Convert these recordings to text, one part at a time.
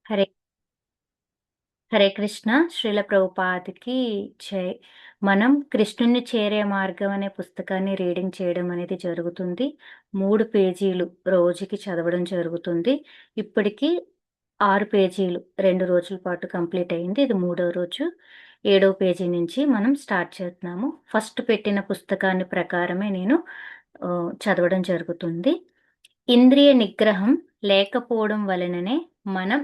హరే హరే కృష్ణ శ్రీల ప్రభుపాదికి జై. మనం కృష్ణుని చేరే మార్గం అనే పుస్తకాన్ని రీడింగ్ చేయడం అనేది జరుగుతుంది. 3 పేజీలు రోజుకి చదవడం జరుగుతుంది. ఇప్పటికి 6 పేజీలు 2 రోజుల పాటు కంప్లీట్ అయింది. ఇది 3వ రోజు. 7వ పేజీ నుంచి మనం స్టార్ట్ చేస్తున్నాము. ఫస్ట్ పెట్టిన పుస్తకాన్ని ప్రకారమే నేను చదవడం జరుగుతుంది. ఇంద్రియ నిగ్రహం లేకపోవడం వలననే మనం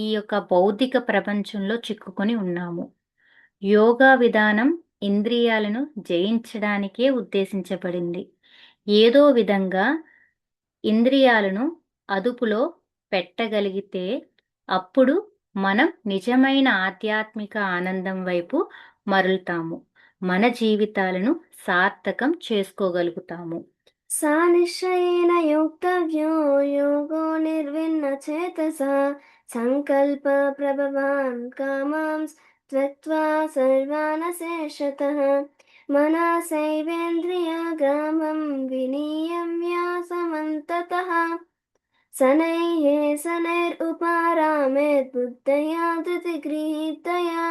ఈ యొక్క భౌతిక ప్రపంచంలో చిక్కుకొని ఉన్నాము. యోగా విధానం ఇంద్రియాలను జయించడానికే ఉద్దేశించబడింది. ఏదో విధంగా ఇంద్రియాలను అదుపులో పెట్టగలిగితే అప్పుడు మనం నిజమైన ఆధ్యాత్మిక ఆనందం వైపు మరలుతాము. మన జీవితాలను సార్థకం చేసుకోగలుగుతాము. सा निश्चयेन योक्तव्यो योगो निर्विण्णचेतसा सङ्कल्पप्रभवान् कामांस् त्यक्त्वा सर्वानशेषतः मनसैवेन्द्रियग्रामं विनियम्य समन्ततः शनैरुपारामेत् बुद्धया धृतिगृहीतया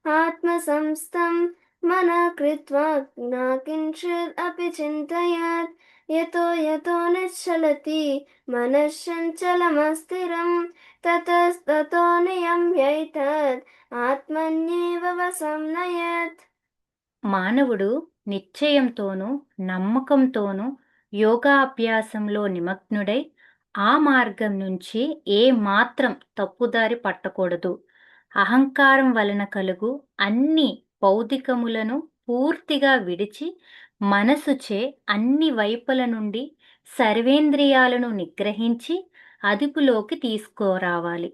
आत्मसंस्थं मनः कृत्वा न किञ्चित् अपि चिन्तयेत् यतो निश्चलति मनश्चञ्चलमस्थिरं ततस्ततो नियम्यैतत् ఆత్మన్యేవ వశం నయత్. మానవుడు నిశ్చయంతోనూ నమ్మకంతోనూ యోగాభ్యాసంలో నిమగ్నుడై ఆ మార్గం నుంచి ఏ మాత్రం తప్పుదారి పట్టకూడదు. అహంకారం వలన కలుగు అన్ని భౌతికములను పూర్తిగా విడిచి మనసుచే అన్ని వైపుల నుండి సర్వేంద్రియాలను నిగ్రహించి అదుపులోకి తీసుకురావాలి.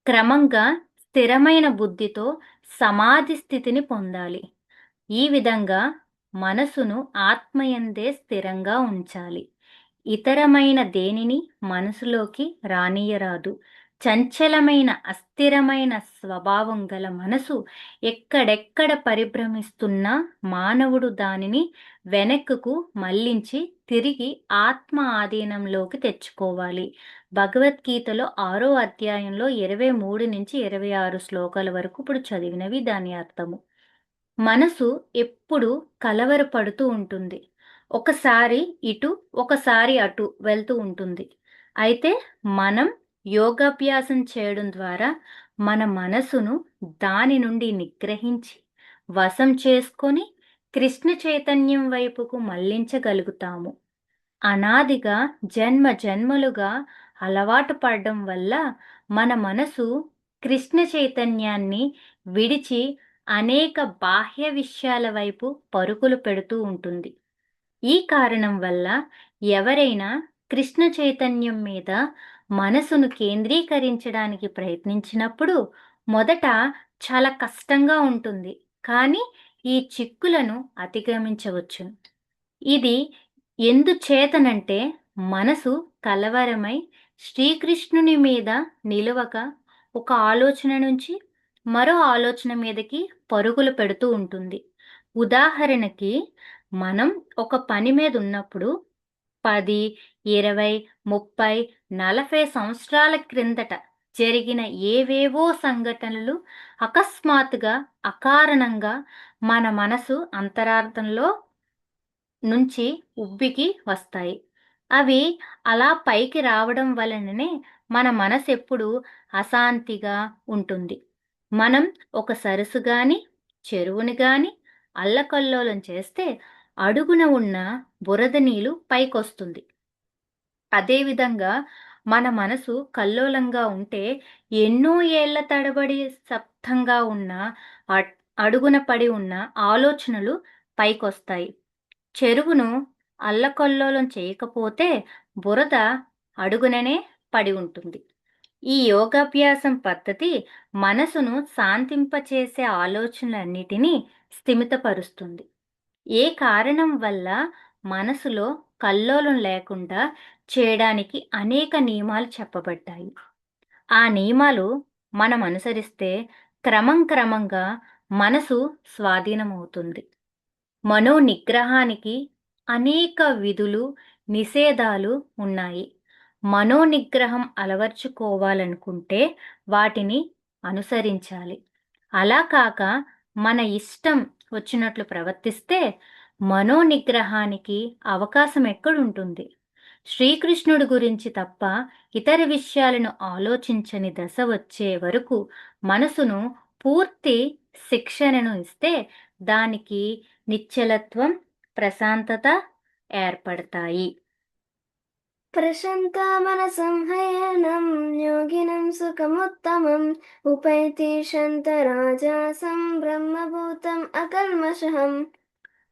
క్రమంగా స్థిరమైన బుద్ధితో సమాధి స్థితిని పొందాలి. ఈ విధంగా మనసును ఆత్మయందే స్థిరంగా ఉంచాలి. ఇతరమైన దేనిని మనసులోకి రానియరాదు. చంచలమైన అస్థిరమైన స్వభావం గల మనసు ఎక్కడెక్కడ పరిభ్రమిస్తున్నా మానవుడు దానిని వెనక్కుకు మళ్లించి తిరిగి ఆత్మ ఆధీనంలోకి తెచ్చుకోవాలి. భగవద్గీతలో 6వ అధ్యాయంలో 23 నుంచి 26 శ్లోకాల వరకు ఇప్పుడు చదివినవి దాని అర్థము. మనసు ఎప్పుడు కలవరపడుతూ ఉంటుంది. ఒకసారి ఇటు ఒకసారి అటు వెళ్తూ ఉంటుంది. అయితే మనం యోగాభ్యాసం చేయడం ద్వారా మన మనసును దాని నుండి నిగ్రహించి వశం చేసుకొని కృష్ణ చైతన్యం వైపుకు మళ్లించగలుగుతాము. అనాదిగా జన్మ జన్మలుగా అలవాటు పడడం వల్ల మన మనసు కృష్ణ చైతన్యాన్ని విడిచి అనేక బాహ్య విషయాల వైపు పరుగులు పెడుతూ ఉంటుంది. ఈ కారణం వల్ల ఎవరైనా కృష్ణ చైతన్యం మీద మనసును కేంద్రీకరించడానికి ప్రయత్నించినప్పుడు మొదట చాలా కష్టంగా ఉంటుంది. కానీ ఈ చిక్కులను అధిగమించవచ్చు. ఇది ఎందుచేతనంటే మనసు కలవరమై శ్రీకృష్ణుని మీద నిలవక ఒక ఆలోచన నుంచి మరో ఆలోచన మీదకి పరుగులు పెడుతూ ఉంటుంది. ఉదాహరణకి మనం ఒక పని మీద ఉన్నప్పుడు 10, 20, 30, 40 సంవత్సరాల క్రిందట జరిగిన ఏవేవో సంఘటనలు అకస్మాత్తుగా అకారణంగా మన మనసు అంతరార్థంలో నుంచి ఉబ్బికి వస్తాయి. అవి అలా పైకి రావడం వలననే మన మనసు ఎప్పుడు అశాంతిగా ఉంటుంది. మనం ఒక సరస్సు గాని, చెరువుని గాని అల్లకల్లోలం చేస్తే అడుగున ఉన్న బురద నీరు పైకొస్తుంది. అదేవిధంగా మన మనసు కల్లోలంగా ఉంటే ఎన్నో ఏళ్ల తడబడి స్తబ్దంగా ఉన్న అడుగున పడి ఉన్న ఆలోచనలు పైకొస్తాయి. చెరువును అల్లకల్లోలం చేయకపోతే బురద అడుగుననే పడి ఉంటుంది. ఈ యోగాభ్యాసం పద్ధతి మనసును శాంతింపచేసే ఆలోచనలన్నిటినీ స్థిమితపరుస్తుంది. ఏ కారణం వల్ల మనసులో కల్లోలం లేకుండా చేయడానికి అనేక నియమాలు చెప్పబడ్డాయి. ఆ నియమాలు మనం అనుసరిస్తే క్రమంగా మనసు స్వాధీనమవుతుంది. మనో నిగ్రహానికి అనేక విధులు, నిషేధాలు ఉన్నాయి. మనోనిగ్రహం అలవర్చుకోవాలనుకుంటే వాటిని అనుసరించాలి. అలా కాక మన ఇష్టం వచ్చినట్లు ప్రవర్తిస్తే మనోనిగ్రహానికి అవకాశం ఎక్కడుంటుంది? శ్రీకృష్ణుడి గురించి తప్ప ఇతర విషయాలను ఆలోచించని దశ వచ్చే వరకు మనసును పూర్తి శిక్షణను ఇస్తే దానికి నిశ్చలత్వం, ప్రశాంతత ఏర్పడతాయి. ప్రశాంతమనసంహయనం యోగినం సుఖముత్తమం ఉపైతి శాంతరాజాసం బ్రహ్మభూతం అకల్మషం.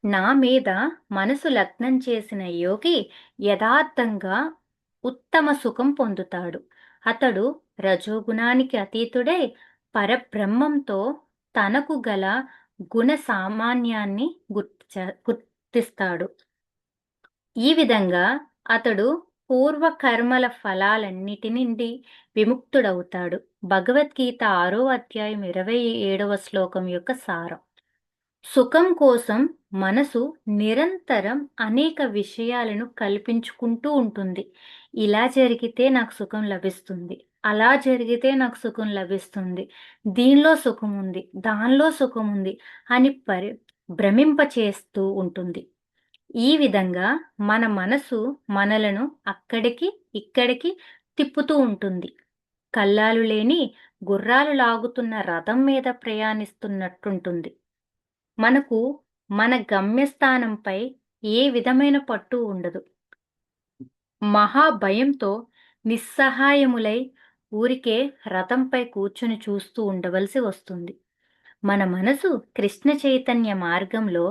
నా మీద మనసు లగ్నం చేసిన యోగి యథార్థంగా ఉత్తమ సుఖం పొందుతాడు. అతడు రజోగుణానికి అతీతుడై పరబ్రహ్మంతో తనకు గల గుణ సామాన్యాన్ని గుర్తిస్తాడు. ఈ విధంగా అతడు పూర్వకర్మల ఫలాలన్నిటి నుండి విముక్తుడవుతాడు. భగవద్గీత 6వ అధ్యాయం 27వ శ్లోకం యొక్క సారం. సుఖం కోసం మనసు నిరంతరం అనేక విషయాలను కల్పించుకుంటూ ఉంటుంది. ఇలా జరిగితే నాకు సుఖం లభిస్తుంది, అలా జరిగితే నాకు సుఖం లభిస్తుంది, దీనిలో సుఖం ఉంది, దానిలో సుఖం ఉంది అని భ్రమింపచేస్తూ ఉంటుంది. ఈ విధంగా మన మనసు మనలను అక్కడికి ఇక్కడికి తిప్పుతూ ఉంటుంది. కల్లాలు లేని గుర్రాలు లాగుతున్న రథం మీద ప్రయాణిస్తున్నట్టుంటుంది. మనకు మన గమ్యస్థానంపై ఏ విధమైన పట్టు ఉండదు. మహాభయంతో నిస్సహాయములై ఊరికే రథంపై కూర్చుని చూస్తూ ఉండవలసి వస్తుంది. మన మనసు కృష్ణ చైతన్య మార్గంలో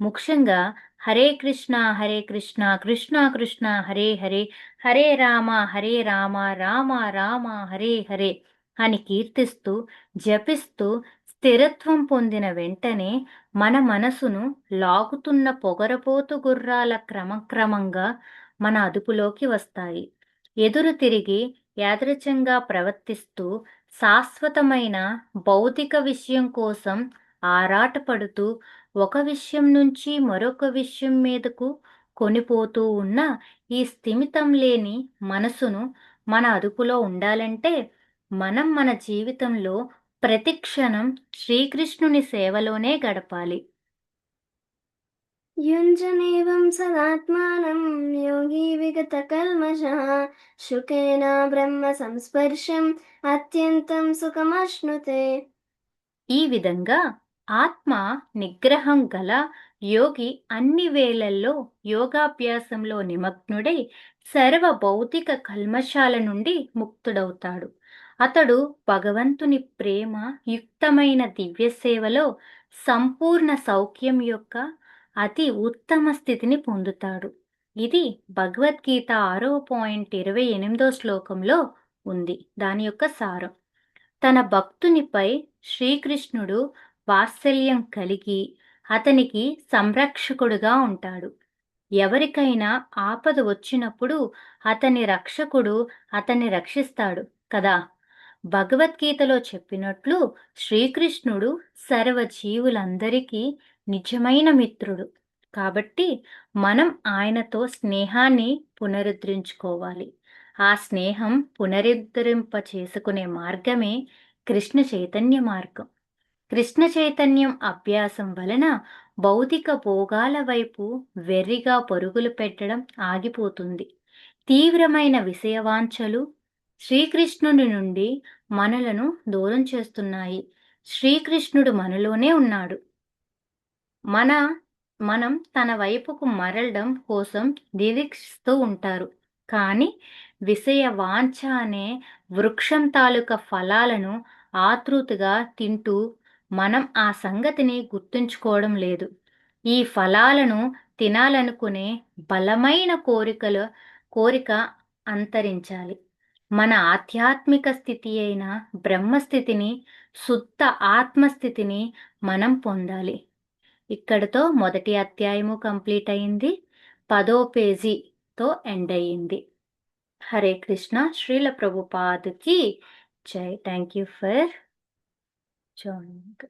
ముఖ్యంగా హరే కృష్ణ కృష్ణ కృష్ణ హరే హరే, హరే రామ రామ రామ హరే హరే అని కీర్తిస్తూ జపిస్తూ స్థిరత్వం పొందిన వెంటనే మన మనసును లాగుతున్న పొగరపోతు గుర్రాల క్రమక్రమంగా మన అదుపులోకి వస్తాయి. ఎదురు తిరిగి యాదృచ్ఛంగా ప్రవర్తిస్తూ శాశ్వతమైన భౌతిక విషయం కోసం ఆరాటపడుతూ ఒక విషయం నుంచి మరొక విషయం మీదకు కొనిపోతూ ఉన్న ఈ స్థిమితం లేని మనసును మన అదుపులో ఉండాలంటే మనం మన జీవితంలో ప్రతి క్షణం శ్రీకృష్ణుని సేవలోనే గడపాలి. యుంజనేవం సదాత్మానం యోగి విగత కల్మషః శుకేన బ్రహ్మ సంస్పర్శం అత్యంతం సుఖమశ్నుతే. ఈ విధంగా ఆత్మ నిగ్రహం గల యోగి అన్ని వేళల్లో యోగాభ్యాసంలో నిమగ్నుడై సర్వ భౌతిక కల్మషాల నుండి ముక్తుడవుతాడు. అతడు భగవంతుని ప్రేమ యుక్తమైన దివ్య సేవలో సంపూర్ణ సౌఖ్యం యొక్క అతి ఉత్తమ స్థితిని పొందుతాడు. ఇది భగవద్గీత 6వ 28వ ఉంది. దాని యొక్క సారం. తన భక్తునిపై శ్రీకృష్ణుడు వాత్సల్యం కలిగి అతనికి సంరక్షకుడుగా ఉంటాడు. ఎవరికైనా ఆపద వచ్చినప్పుడు అతని రక్షకుడు అతన్ని రక్షిస్తాడు కదా. భగవద్గీతలో చెప్పినట్లు శ్రీకృష్ణుడు సర్వజీవులందరికీ నిజమైన మిత్రుడు. కాబట్టి మనం ఆయనతో స్నేహాన్ని పునరుద్ధరించుకోవాలి. ఆ స్నేహం పునరుద్ధరింప చేసుకునే మార్గమే కృష్ణ చైతన్య మార్గం. కృష్ణ చైతన్యం అభ్యాసం వలన భౌతిక భోగాల వైపు వెర్రిగా పరుగులు పెట్టడం ఆగిపోతుంది. తీవ్రమైన విషయవాంఛలు శ్రీకృష్ణుడి నుండి మనలను దూరం చేస్తున్నాయి. శ్రీకృష్ణుడు మనలోనే ఉన్నాడు. మనం తన వైపుకు మరలడం కోసం నిరీక్షిస్తూ ఉంటారు. కానీ విషయ వాంఛ అనే వృక్షం తాలూకా ఫలాలను ఆతృతగా తింటూ మనం ఆ సంగతిని గుర్తుంచుకోవడం లేదు. ఈ ఫలాలను తినాలనుకునే బలమైన కోరిక అంతరించాలి. మన ఆధ్యాత్మిక స్థితి అయిన బ్రహ్మస్థితిని, శుద్ధ ఆత్మస్థితిని మనం పొందాలి. ఇక్కడితో మొదటి అధ్యాయము కంప్లీట్ అయింది. 10వ పేజీతో ఎండ్ అయ్యింది. హరే కృష్ణ. శ్రీల ప్రభుపాదకి జై. Thank you for joining.